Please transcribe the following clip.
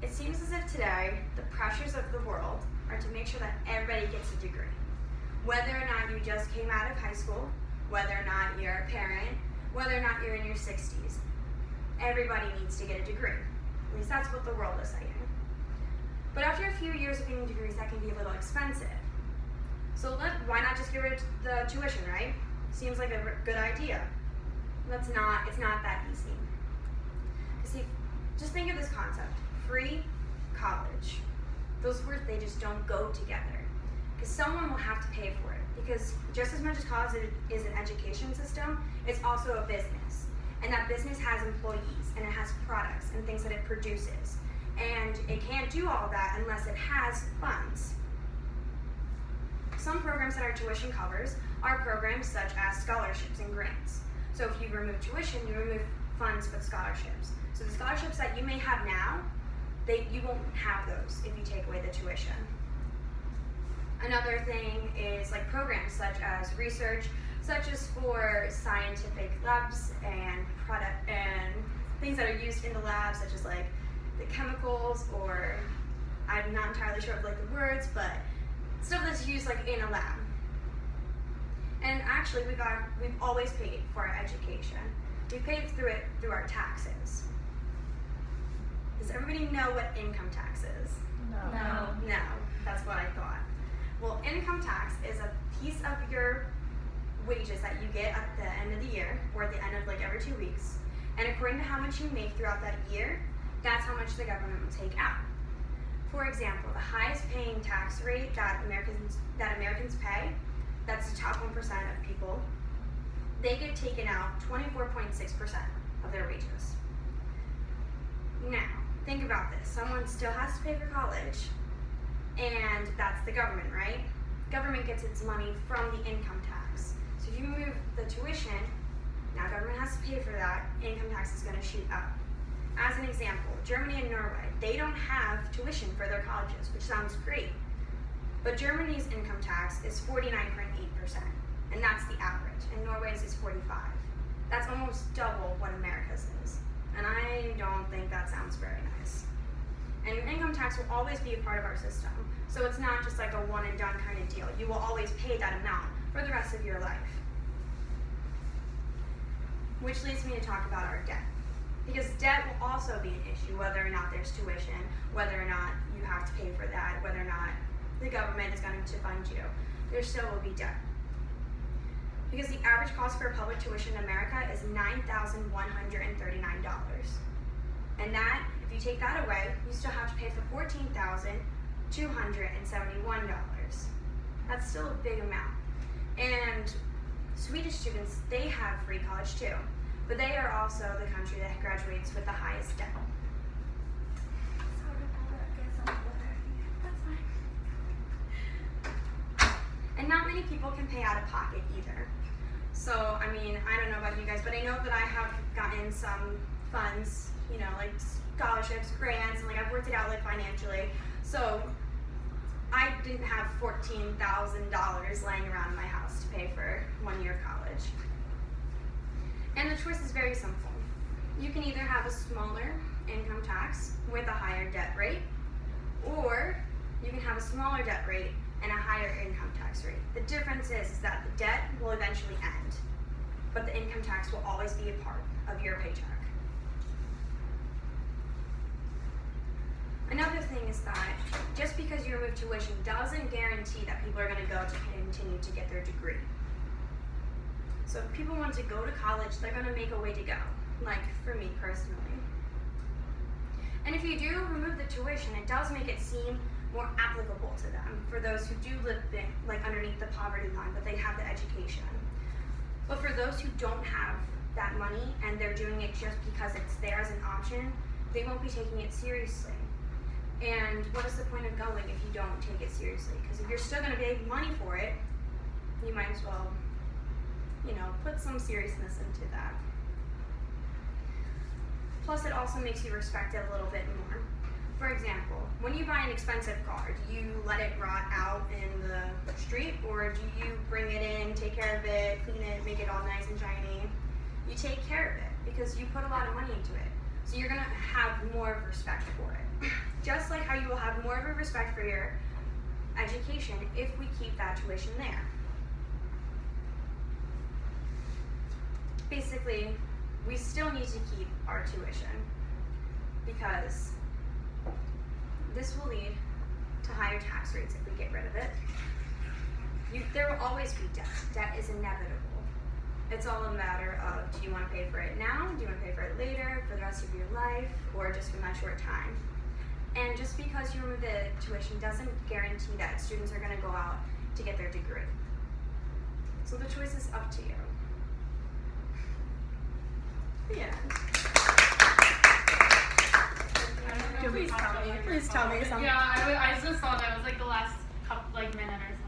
It seems as if today, the pressures of the world are to make sure that everybody gets a degree. Whether or not you just came out of high school, whether or not you're a parent, whether or not you're in your 60s, everybody needs to get a degree. At least that's what the world is saying. But after a few years of getting degrees, that can be a little expensive. So why not just get rid of the tuition, right? Seems like a good idea. It's not that easy. See, just think of this concept. Free college. Those words, they just don't go together. Because someone will have to pay for it. Because just as much as college is an education system, it's also a business. And that business has employees, and it has products and things that it produces. And it can't do all of that unless it has funds. Some programs that our tuition covers are programs such as scholarships and grants. So if you remove tuition, you remove funds for scholarships. So the scholarships that you may have now, you won't have those if you take away the tuition. Another thing is like programs such as research, such as for scientific labs and things that are used in the lab, such as like the chemicals, or I'm not entirely sure of like the words, but stuff that's used like in a lab. And actually, we've always paid for our education. We paid through our taxes. Does everybody know what income tax is? No. No, that's what I thought. Well, income tax is a piece of your wages that you get at the end of the year, or at the end of like every 2 weeks. And according to how much you make throughout that year, that's how much the government will take out. For example, the highest paying tax rate that Americans pay, that's the top 1% of people, they get taken out 24.6% of their wages. Now, think about this. Someone still has to pay for college, and that's the government, right? Government gets its money from the income tax. So if you remove the tuition, now government has to pay for that, income tax is going to shoot up. As an example, Germany and Norway, they don't have tuition for their colleges, which sounds great. But Germany's income tax is 49.8%, and that's the average, and Norway's is 45%. That's almost double what America's is, and I don't think that sounds very nice. And your income tax will always be a part of our system, so it's not just like a one and done kind of deal. You will always pay that amount for the rest of your life. Which leads me to talk about our debt. Because debt will also be an issue, whether or not there's tuition, whether or not you have to pay for that, whether or not the government is going to fund you. There still will be debt. Because the average cost for public tuition in America is $9,139. And that, if you take that away, you still have to pay for $14,271. That's still a big amount. And Swedish students, they have free college too. But they are also the country that graduates with the highest debt. And not many people can pay out of pocket either. So, I mean, I don't know about you guys, but I know that I have gotten some funds, you know, like scholarships, grants, and like I've worked it out like financially. So I didn't have $14,000 laying around in my house to pay for 1 year of college. And the choice is very simple. You can either have a smaller income tax with a higher debt rate, or you can have a smaller debt rate and a higher income tax rate. The difference is that the debt will eventually end, but the income tax will always be a part of your paycheck. Another thing is that just because you remove tuition doesn't guarantee that people are going to go to continue to get their degree. So if people want to go to college, they're going to make a way to go, like for me personally. And if you do remove the tuition, it does make it seem more applicable to them, for those who do live like underneath the poverty line, but they have the education. But for those who don't have that money and they're doing it just because it's there as an option, they won't be taking it seriously. And what is the point of going if you don't take it seriously? Because if you're still going to pay money for it, you might as well, you know, put some seriousness into that. Plus, it also makes you respect it a little bit more. For example, when you buy an expensive car, do you let it rot out in the street, or do you bring it in, take care of it, clean it, make it all nice and shiny? You take care of it because you put a lot of money into it. So you're going to have more of respect for it. Just like how you will have more of a respect for your education if we keep that tuition there. Basically, we still need to keep our tuition because this will lead to higher tax rates if we get rid of it. There will always be debt. Debt is inevitable. It's all a matter of, do you want to pay for it now? Do you want to pay for it later, for the rest of your life, or just for that short time? And just because you remove the tuition doesn't guarantee that students are going to go out to get their degree. So the choice is up to you. Yeah. Please tell me something. Yeah, I just thought that was like the last minute or something.